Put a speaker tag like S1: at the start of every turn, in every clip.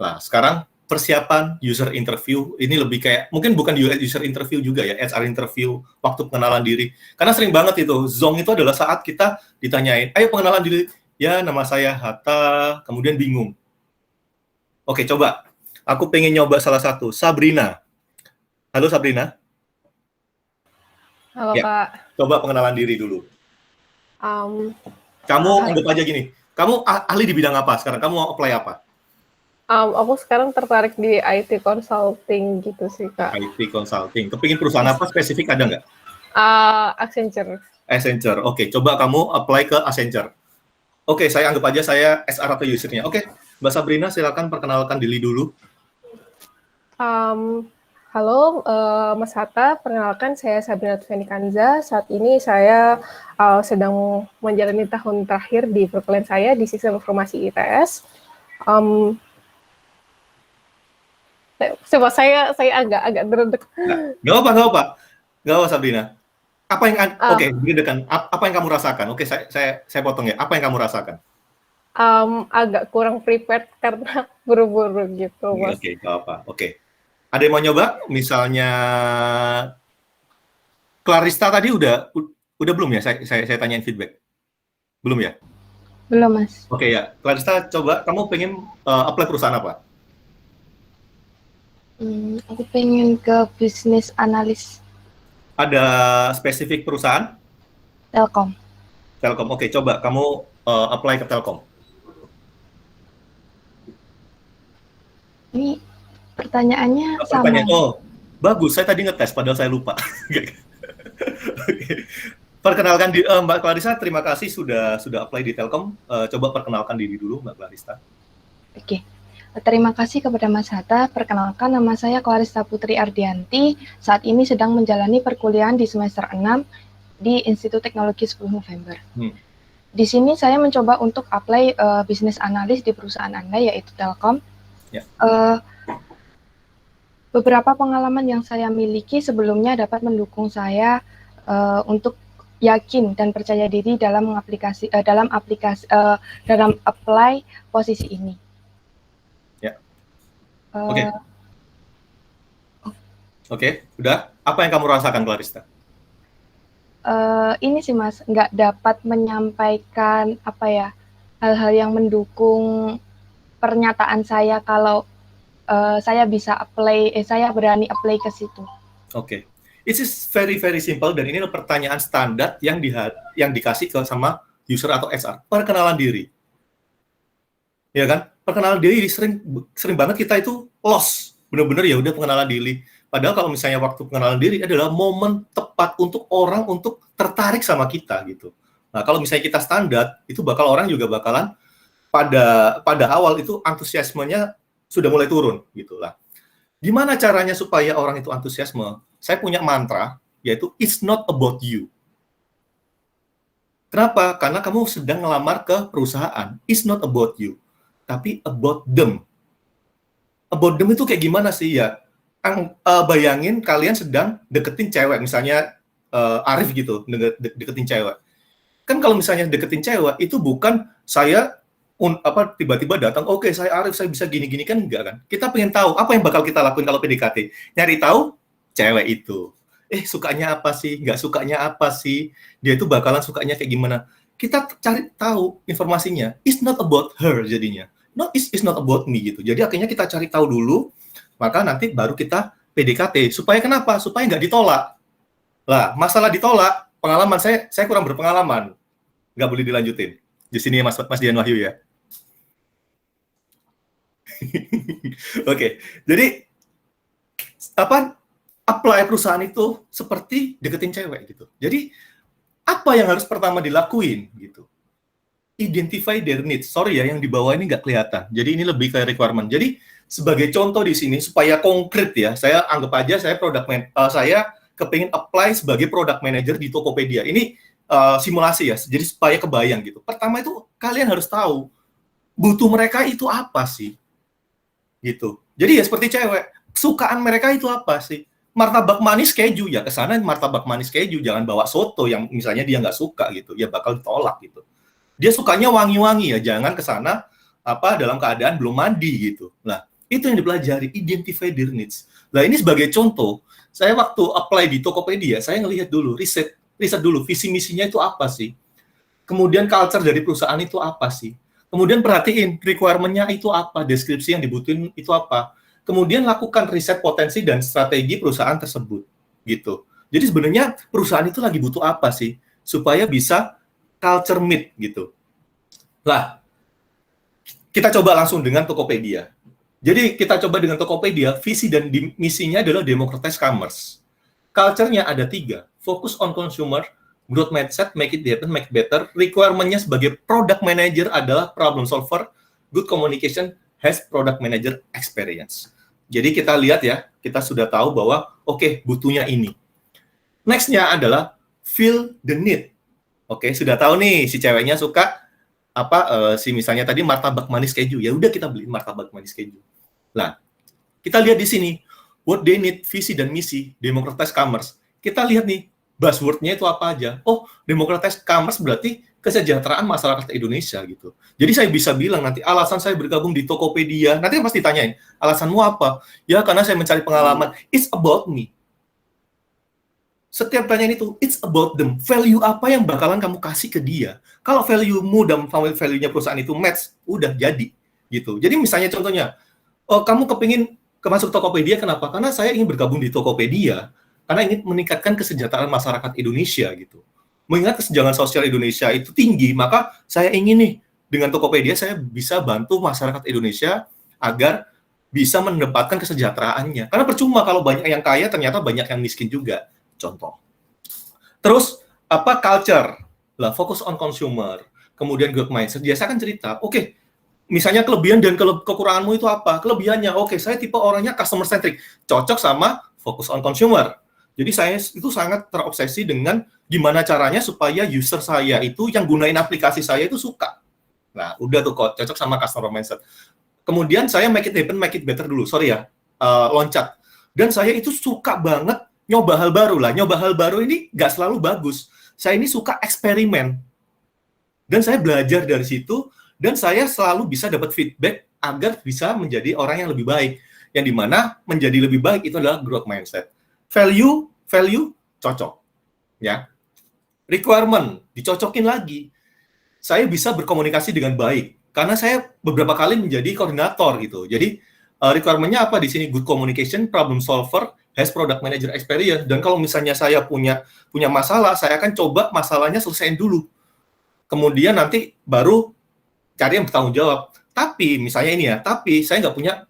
S1: Nah, sekarang persiapan user interview ini lebih kayak mungkin bukan user interview juga ya, HR interview waktu pengenalan diri. Karena sering banget itu zong itu adalah saat kita ditanyain, ayo pengenalan diri. Ya, nama saya Hatta, kemudian bingung. Oke, coba. Aku pengen nyoba salah satu. Sabrina. Halo Sabrina.
S2: Halo
S1: Ya,
S2: Kak.
S1: coba pengenalan diri dulu. Kamu anggap aja gini, kamu ahli di bidang apa sekarang? Kamu mau apply apa?
S2: Aku sekarang tertarik di IT consulting gitu sih Kak.
S1: IT consulting. Kepingin perusahaan apa spesifik ada nggak?
S2: Accenture.
S1: Accenture. Oke, coba kamu apply ke Accenture. Oke, saya anggap aja saya SR atau usernya. Oke, Mbak Sabrina silakan perkenalkan diri dulu.
S2: Halo Mas Hatta, perkenalkan saya Sabrina Tufenikanza. Saat ini saya sedang menjalani tahun terakhir di perkuliahan saya di Sistem Informasi ITS. Coba saya agak deg-deg.
S1: Nggak apa Sabrina. Apa yang apa yang kamu rasakan? Oke, saya potong ya. Apa yang kamu rasakan?
S2: Agak kurang prepared karena buru-buru gitu, Mas.
S1: Oke, nggak apa. Oke. Ada yang mau nyoba? Misalnya Clarista tadi udah belum ya? Saya tanyain feedback. Belum ya?
S3: Belum, Mas.
S1: Oke ya. Clarista, coba kamu pengen apply perusahaan apa?
S3: Aku pengen ke bisnis analis.
S1: Ada spesifik perusahaan?
S3: Telkom.
S1: Telkom. Oke, coba kamu apply ke Telkom.
S3: Ini pertanyaannya sama.
S1: Oh, bagus. Saya tadi ngetes, padahal saya lupa. Perkenalkan Mbak Clarissa, terima kasih sudah apply di Telkom. Coba perkenalkan diri dulu, Mbak Clarissa.
S3: Oke. Terima kasih kepada Mas Hatta. Perkenalkan, nama saya Clarissa Putri Ardianti. Saat ini sedang menjalani perkuliahan di semester 6 di Institut Teknologi 10 November. Di sini saya mencoba untuk apply bisnis analis di perusahaan Anda, yaitu Telkom. Ya. Beberapa pengalaman yang saya miliki sebelumnya dapat mendukung saya untuk yakin dan percaya diri dalam dalam apply posisi ini.
S1: Oke, udah. Apa yang kamu rasakan, Clarissa?
S3: Ini sih Mas, nggak dapat menyampaikan hal-hal yang mendukung pernyataan saya kalau saya bisa saya berani apply ke situ.
S1: Oke. It is very very simple dan ini adalah pertanyaan standar yang dikasih sama user atau HR. Perkenalan diri. Ya kan? Perkenalan diri sering banget kita itu lost. Bener-bener ya udah pengenalan diri. Padahal kalau misalnya waktu pengenalan diri adalah momen tepat untuk orang untuk tertarik sama kita gitu. Nah, kalau misalnya kita standar, itu orang juga bakalan pada awal itu antusiasmenya sudah mulai turun gitu lah. Gimana caranya supaya orang itu antusiasme? Saya punya mantra yaitu it's not about you. Kenapa? Karena kamu sedang ngelamar ke perusahaan. It's not about you, tapi about them. About them itu kayak gimana sih ya? Bayangin kalian sedang deketin cewek, misalnya Arif gitu, deketin cewek. Kan kalau misalnya deketin cewek, itu bukan saya tiba-tiba datang, oke, saya Arif, saya bisa gini-gini, kan enggak kan? Kita pengen tahu, apa yang bakal kita lakuin kalau PDKT? Nyari tahu cewek itu. Sukanya apa sih? Nggak sukanya apa sih? Dia itu bakalan sukanya kayak gimana? Kita cari tahu informasinya. It's not about her jadinya. No, it's not about me gitu. Jadi akhirnya kita cari tahu dulu, maka nanti baru kita PDKT. Supaya kenapa? Supaya nggak ditolak. Lah, masalah ditolak, pengalaman saya kurang berpengalaman. Nggak boleh dilanjutin. Di sini Mas Dian Wahyu ya. Oke, jadi apply perusahaan itu seperti deketin cewek gitu. Jadi apa yang harus pertama dilakuin gitu? Identify their needs. Sorry ya, yang di bawah ini nggak kelihatan. Jadi ini lebih ke requirement. Jadi sebagai contoh di sini supaya konkret ya, saya anggap aja saya kepingin apply sebagai product manager di Tokopedia. Ini simulasi ya, jadi supaya kebayang gitu. Pertama itu kalian harus tahu butuh mereka itu apa sih, gitu. Jadi ya seperti cewek, sukaan mereka itu apa sih? Martabak manis keju ya kesana martabak manis keju, jangan bawa soto yang misalnya dia nggak suka gitu, ya bakal ditolak gitu. Dia sukanya wangi-wangi ya, jangan kesana dalam keadaan belum mandi gitu. Nah, Itu yang dipelajari, identify their needs. Nah, ini sebagai contoh, saya waktu apply di Tokopedia, saya ngelihat dulu, riset dulu, visi misinya itu apa sih? Kemudian culture dari perusahaan itu apa sih? Kemudian perhatiin requirement-nya itu apa, deskripsi yang dibutuhin itu apa. Kemudian lakukan riset potensi dan strategi perusahaan tersebut, gitu. Jadi sebenarnya perusahaan itu lagi butuh apa sih supaya bisa culture meet gitu. Lah, kita coba langsung dengan Tokopedia. Jadi kita coba dengan Tokopedia, visi dan misinya adalah democratize commerce. Culture-nya ada 3, focus on consumer, growth mindset, make it happen, make it better. Requirement-nya sebagai product manager adalah problem solver, good communication, has product manager experience. Jadi kita lihat ya, kita sudah tahu bahwa oke, butuhnya ini. Next-nya adalah feel the need. Oke, sudah tahu nih si ceweknya suka si misalnya tadi martabak manis keju. Ya udah kita beli martabak manis keju. Nah, kita lihat di sini what they need, visi dan misi, democratize commerce. Kita lihat nih buzzword-nya itu apa aja. Oh, democratize commerce berarti kesejahteraan masyarakat Indonesia gitu. Jadi saya bisa bilang nanti alasan saya bergabung di Tokopedia, nanti pasti ditanyain, alasanmu apa? Ya karena saya mencari pengalaman. It's about me. Setiap pertanyaan itu, it's about them. Value apa yang bakalan kamu kasih ke dia? Kalau value-mu dan value-nya perusahaan itu match, udah jadi gitu. Jadi misalnya contohnya, oh kamu kepingin masuk Tokopedia, kenapa? Karena saya ingin bergabung di Tokopedia, karena ingin meningkatkan kesejahteraan masyarakat Indonesia gitu. Mengingat kesejahteraan sosial Indonesia itu tinggi, maka saya ingin nih, dengan Tokopedia saya bisa bantu masyarakat Indonesia agar bisa mendapatkan kesejahteraannya. Karena percuma kalau banyak yang kaya, ternyata banyak yang miskin juga. Contoh. Terus, culture? Lah, fokus on consumer. Kemudian growth mindset. Dia saya akan cerita, oke, misalnya kelebihan dan kekuranganmu itu apa? Kelebihannya, oke, saya tipe orangnya customer centric. Cocok sama fokus on consumer. Jadi saya itu sangat terobsesi dengan gimana caranya supaya user saya itu yang gunain aplikasi saya itu suka. Nah, udah tuh kok, cocok sama customer mindset. Kemudian saya make it happen, make it better dulu. Sorry ya, loncat. Dan saya itu suka banget nyoba hal baru lah. Nyoba hal baru ini nggak selalu bagus. Saya ini suka eksperimen. Dan saya belajar dari situ, dan saya selalu bisa dapat feedback agar bisa menjadi orang yang lebih baik. Yang dimana menjadi lebih baik itu adalah growth mindset. Value, cocok. Ya. Requirement, dicocokin lagi. Saya bisa berkomunikasi dengan baik. Karena saya beberapa kali menjadi koordinator gitu. Jadi, requirement-nya apa di sini? Good communication, problem solver, has product manager experience. Dan kalau misalnya saya punya masalah, saya akan coba masalahnya selesaiin dulu. Kemudian nanti baru cari yang bertanggung jawab. Tapi misalnya ini ya, saya nggak punya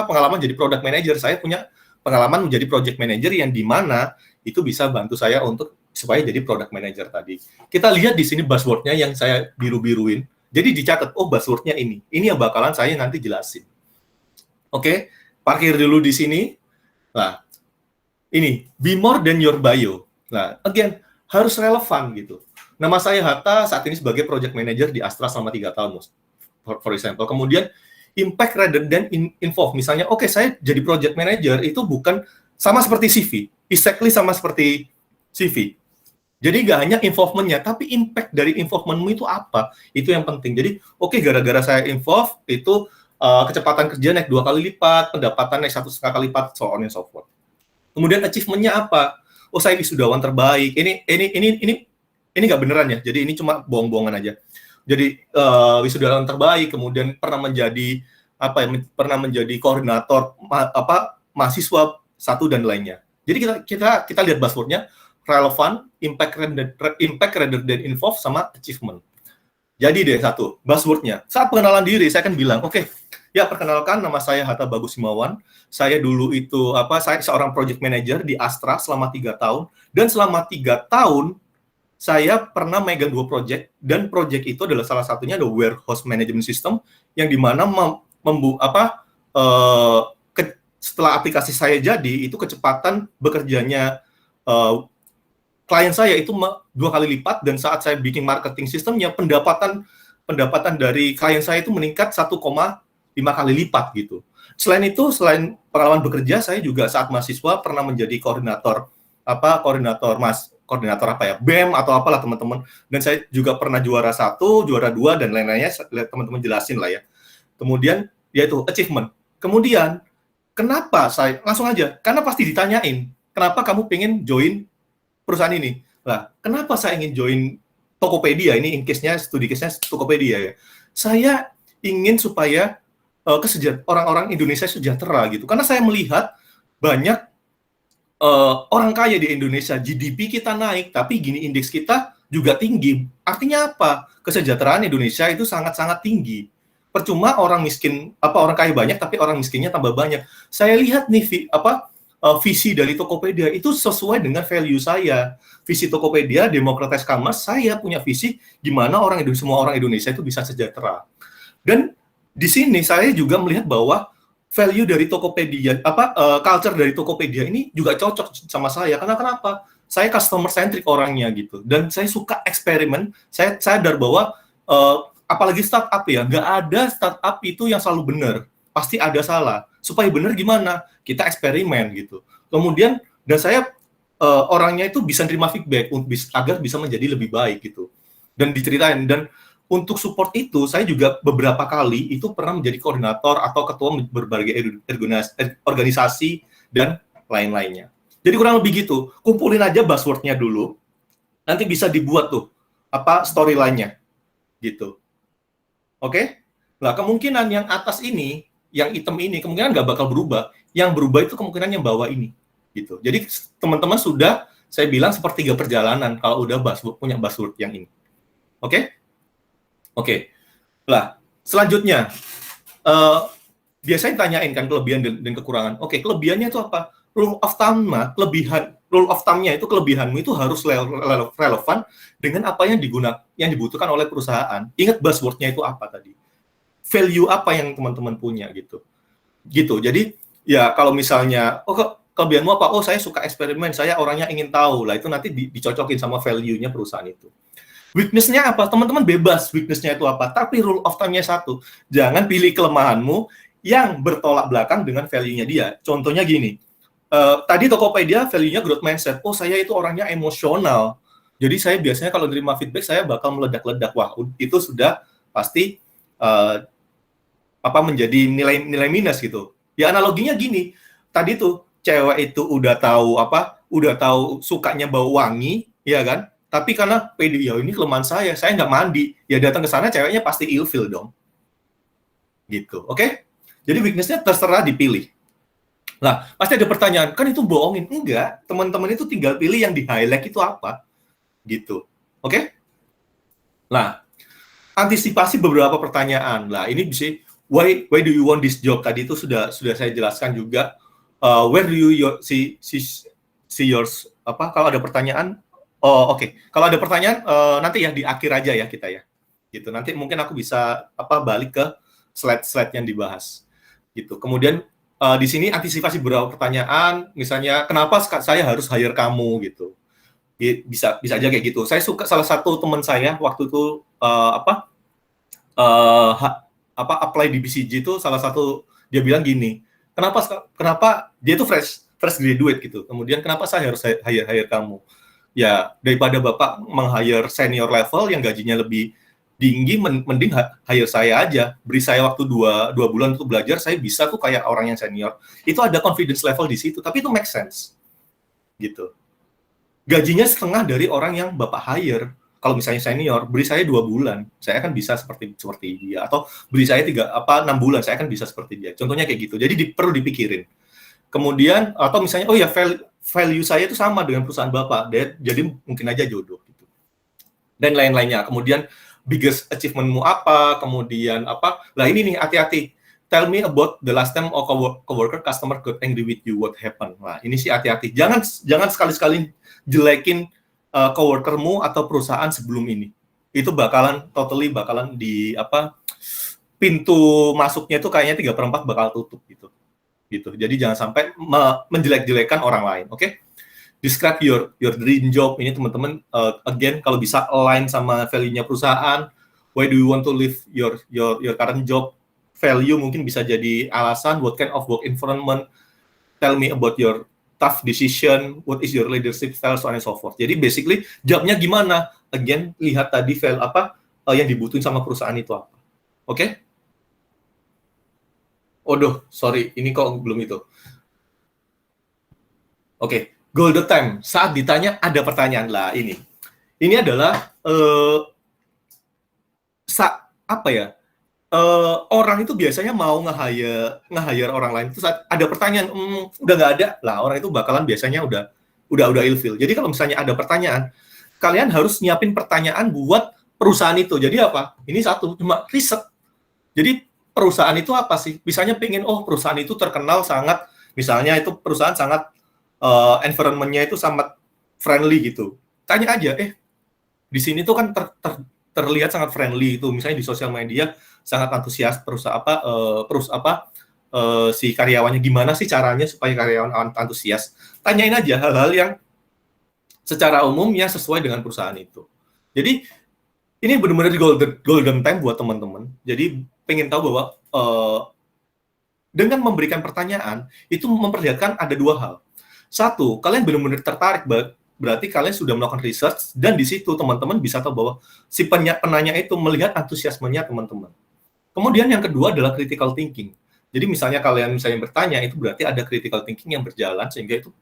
S1: pengalaman jadi product manager. Saya punya pengalaman menjadi project manager yang di mana itu bisa bantu saya supaya jadi product manager tadi. Kita lihat di sini buzzword-nya yang saya biru-biruin. Jadi dicatat, oh buzzword-nya ini. Ini yang bakalan saya nanti jelasin. Oke, parkir dulu di sini. Nah, ini, be more than your bio. Nah, again, harus relevan gitu. Nama saya Hatta, saat ini sebagai project manager di Astra selama 3 tahun, for example. Kemudian, impact rather than involve. Misalnya, oke, saya jadi project manager, itu bukan sama seperti CV. Exactly sama seperti CV. Jadi nggak hanya involvement-nya, tapi impact dari involvement-mu itu apa? Itu yang penting. Jadi, oke, gara-gara saya involve, itu kecepatan kerja naik 2 kali lipat, pendapatan naik 1,5 kali lipat, so on and so forth. Kemudian achievement-nya apa? Oh, saya wisudawan terbaik. Ini nggak beneran ya. Jadi ini cuma bohong-bohongan aja. Jadi wisudawan terbaik, kemudian pernah menjadi koordinator mahasiswa satu dan lainnya. Jadi kita lihat buzzword-nya relevan, impact rather than involve sama achievement. Jadi deh satu buzzword-nya. Saat pengenalan diri saya akan bilang, oke, ya perkenalkan nama saya Hatta Bagus Himawan. Saya dulu itu saya seorang project manager di Astra selama 3 tahun, dan selama 3 tahun saya pernah megang 2 project, dan project itu adalah salah satunya ada warehouse management system yang dimana setelah aplikasi saya jadi itu kecepatan bekerjanya klien saya itu 2 kali lipat, dan saat saya bikin marketing sistemnya pendapatan dari klien saya itu meningkat 1,5 kali lipat gitu. Selain itu, selain pengalaman bekerja, saya juga saat mahasiswa pernah menjadi koordinator BEM atau apalah teman-teman. Dan saya juga pernah juara 1, juara 2 dan lain-lainnya, teman-teman jelasin lah ya. Kemudian yaitu achievement. Kemudian, kenapa saya, langsung aja, karena pasti ditanyain, kenapa kamu pengen join perusahaan ini? Lah, kenapa saya ingin join Tokopedia? Ini studi case-nya Tokopedia ya. Saya ingin supaya orang-orang Indonesia sejahtera gitu. Karena saya melihat banyak orang kaya di Indonesia, GDP kita naik, tapi gini indeks kita juga tinggi. Artinya apa? Kesejahteraan Indonesia itu sangat-sangat tinggi. Percuma orang miskin, orang kaya banyak, tapi orang miskinnya tambah banyak. Saya lihat nih, visi dari Tokopedia itu sesuai dengan value saya. Visi Tokopedia, Democratize Commerce, saya punya visi gimana semua orang Indonesia itu bisa sejahtera. Dan di sini saya juga melihat bahwa value dari Tokopedia, culture dari Tokopedia ini juga cocok sama saya. Karena kenapa? Saya customer centric orangnya gitu. Dan saya suka eksperimen. Saya sadar bahwa apalagi startup ya, nggak ada startup itu yang selalu benar. Pasti ada salah. Supaya benar gimana? Kita eksperimen gitu. Kemudian, dan saya orangnya itu bisa terima feedback agar bisa menjadi lebih baik gitu. Dan diceritain. Dan untuk support itu, saya juga beberapa kali itu pernah menjadi koordinator atau ketua berbagai organisasi dan lain-lainnya. Jadi kurang lebih gitu. Kumpulin aja buzzword-nya dulu. Nanti bisa dibuat tuh storyline-nya. Gitu. Oke? Nah, kemungkinan yang atas ini, yang hitam ini, kemungkinan nggak bakal berubah. Yang berubah itu kemungkinan yang bawah ini. Gitu. Jadi, teman-teman sudah, saya bilang, sepertiga perjalanan kalau udah punya buzzword yang ini. Oke? Oke. Lah, selanjutnya, biasanya tanyain kan kelebihan dan kekurangan. Oke, kelebihannya itu apa? Rule of thumb-nya itu kelebihanmu itu harus relevan dengan apa yang dibutuhkan oleh perusahaan. Ingat buzzword-nya itu apa tadi? Value apa yang teman-teman punya gitu. Gitu. Jadi ya kalau misalnya kelebihanmu apa? Oh, saya suka eksperimen, saya orangnya ingin tahu. Lah itu nanti dicocokin sama value-nya perusahaan itu. Weakness-nya apa? Teman-teman bebas weakness-nya itu apa. Tapi rule of thumb-nya satu. Jangan pilih kelemahanmu yang bertolak belakang dengan value-nya dia. Contohnya gini. Tadi Tokopedia value-nya growth mindset. Oh, saya itu orangnya emosional. Jadi saya biasanya kalau terima feedback, saya bakal meledak-ledak. Wah, itu sudah pasti menjadi nilai minus gitu. Ya analoginya gini. Tadi tuh cewek itu udah tahu sukanya bau wangi, ya kan? Tapi karena pede, ya ini kelemahan saya nggak mandi. Ya datang ke sana ceweknya pasti ilfil dong. Gitu, oke? Jadi weakness-nya terserah dipilih. Nah, pasti ada pertanyaan, kan itu bohongin. Enggak, teman-teman itu tinggal pilih yang di-highlight itu apa. Gitu, oke? Nah, antisipasi beberapa pertanyaan. Nah, ini bisa, why do you want this job? Tadi itu sudah saya jelaskan juga. Where do you see yours? Kalau ada pertanyaan, oke. Kalau ada pertanyaan, nanti ya di akhir aja ya kita ya. Gitu. Nanti mungkin aku bisa balik ke slide-slide yang dibahas. Gitu. Kemudian di sini antisipasi beberapa pertanyaan, misalnya kenapa saya harus hire kamu gitu. Bisa aja kayak gitu. Saya suka salah satu teman saya waktu itu apply di BCG itu salah satu dia bilang gini, kenapa dia itu fresh graduate gitu. Kemudian kenapa saya harus hire kamu? Ya, daripada Bapak meng-hire senior level yang gajinya lebih tinggi, mending hire saya aja. Beri saya waktu 2 bulan untuk belajar, saya bisa tuh kayak orang yang senior. Itu ada confidence level di situ, tapi itu make sense. Gitu. Gajinya setengah dari orang yang Bapak hire. Kalau misalnya senior, beri saya 2 bulan, saya akan bisa seperti dia. Atau beri saya 6 bulan, saya akan bisa seperti dia. Contohnya kayak gitu. Jadi perlu dipikirin. Kemudian, atau misalnya, oh ya value saya itu sama dengan perusahaan Bapak, jadi mungkin aja jodoh. Gitu. Dan lain-lainnya. Kemudian, biggest achievement-mu apa, kemudian apa. Lah ini nih, hati-hati. Tell me about the last time a coworker customer got angry with you, what happened. Nah, ini sih hati-hati. Jangan sekali-sekali jelekin coworkermu atau perusahaan sebelum ini. Itu bakalan di pintu masuknya itu kayaknya 3/4 bakal tutup gitu. Jadi jangan sampai menjelek-jelekan orang lain, oke? Describe your dream job. Ini teman-teman again kalau bisa align sama value-nya perusahaan. Why do you want to leave your current job? Value mungkin bisa jadi alasan. What kind of work environment? Tell me about your tough decision. What is your leadership style, so on and so forth. Jadi basically jobnya gimana? Again lihat tadi value apa yang dibutuhin sama perusahaan itu apa. Oke? Odoh, sorry, ini kok belum itu. Oke, golden time. Saat ditanya ada pertanyaan lah ini. Ini adalah apa ya? Orang itu biasanya mau nge-hire orang lain itu saat ada pertanyaan, udah nggak ada lah, orang itu bakalan biasanya udah ilfil. Jadi kalau misalnya ada pertanyaan, kalian harus nyiapin pertanyaan buat perusahaan itu. Jadi apa? Ini satu, cuma riset. Jadi perusahaan itu apa sih? Misalnya pengen, perusahaan itu terkenal sangat, misalnya itu perusahaan sangat environment-nya itu sangat friendly gitu. Tanya aja, di sini tuh kan terlihat sangat friendly itu, misalnya di sosial media sangat antusias si karyawannya, gimana sih caranya supaya karyawan antusias. Tanyain aja hal-hal yang secara umum yang sesuai dengan perusahaan itu. Jadi ini benar-benar golden time buat teman-teman. Jadi pengen tahu bahwa dengan memberikan pertanyaan itu memperlihatkan ada dua hal. Satu, kalian benar-benar tertarik, berarti kalian sudah melakukan research, dan di situ teman-teman bisa tahu bahwa si penanya itu melihat antusiasmenya teman-teman. Kemudian yang kedua adalah critical thinking. Jadi misalnya kalian bertanya, itu berarti ada critical thinking yang berjalan, sehingga itu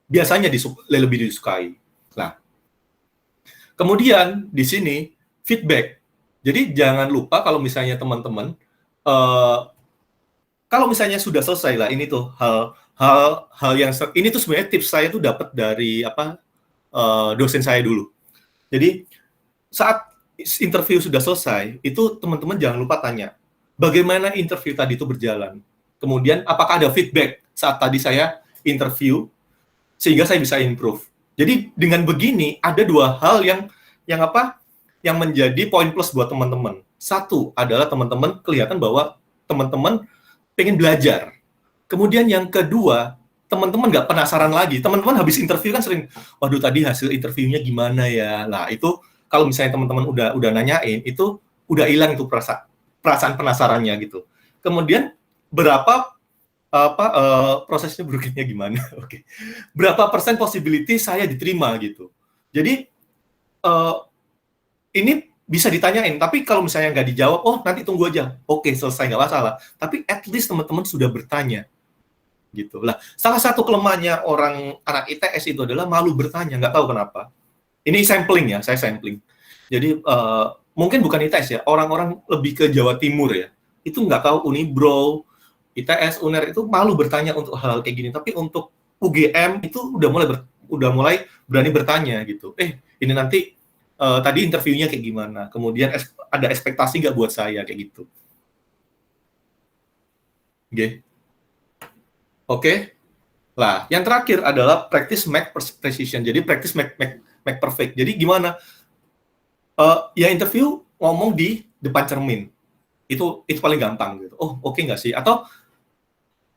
S1: biasanya lebih disukai. Nah, kemudian di sini feedback. Jadi jangan lupa kalau misalnya teman-teman, kalau misalnya sudah selesai lah, ini tuh hal yang ini tuh sebenarnya tips saya tuh dapat dari dosen saya dulu. Jadi saat interview sudah selesai, itu teman-teman jangan lupa tanya, bagaimana interview tadi itu berjalan. Kemudian apakah ada feedback saat tadi saya interview sehingga saya bisa improve. Jadi dengan begini ada dua hal yang menjadi poin plus buat teman-teman. Satu adalah teman-teman kelihatan bahwa teman-teman pengen belajar. Kemudian yang kedua, teman-teman nggak penasaran lagi. Teman-teman habis interview kan sering, waduh tadi hasil interviewnya gimana ya. Nah itu kalau misalnya teman-teman udah nanyain, itu udah hilang itu perasaan penasarannya gitu. Kemudian berapa prosesnya berikutnya gimana? Oke. Berapa persen possibility saya diterima gitu. Jadi ini bisa ditanyain, tapi kalau misalnya nggak dijawab, nanti tunggu aja. Oke, selesai, nggak masalah. Tapi at least teman-teman sudah bertanya. Gitu lah. Salah satu kelemahannya anak ITS itu adalah malu bertanya, nggak tahu kenapa. Ini sampling ya, saya sampling. Jadi mungkin bukan ITS ya, orang-orang lebih ke Jawa Timur ya, itu nggak tahu Unibro, ITS, UNER itu malu bertanya untuk hal-hal kayak gini. Tapi untuk UGM itu udah mulai berani bertanya gitu. Ini nanti tadi interviewnya kayak gimana? Kemudian ada ekspektasi nggak buat saya kayak gitu? Oke. Lah, yang terakhir adalah practice make precision. Jadi practice make perfect. Jadi gimana? Ya interview ngomong di depan cermin. Itu paling gampang gitu. Oke nggak sih? Atau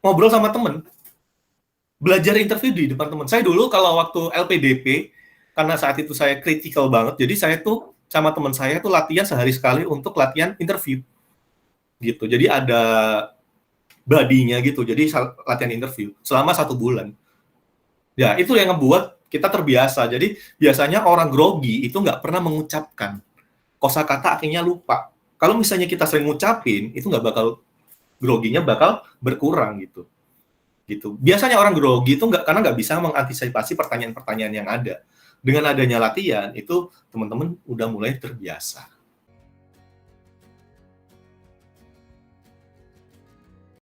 S1: ngobrol sama temen. Belajar interview di depan teman. Saya dulu kalau waktu LPDP, karena saat itu saya kritikal banget, jadi saya tuh sama teman saya tuh latihan sehari sekali untuk latihan interview. Gitu. Jadi ada body-nya gitu. Jadi latihan interview selama 1 bulan. Ya, itu yang ngebuat kita terbiasa. Jadi biasanya orang grogi itu nggak pernah mengucapkan. Kosakata akhirnya lupa. Kalau misalnya kita sering ngucapin, itu nggak bakal, groginya bakal berkurang gitu. Biasanya orang grogi itu karena nggak bisa mengantisipasi pertanyaan-pertanyaan yang ada. Dengan adanya latihan, itu teman-teman udah mulai terbiasa.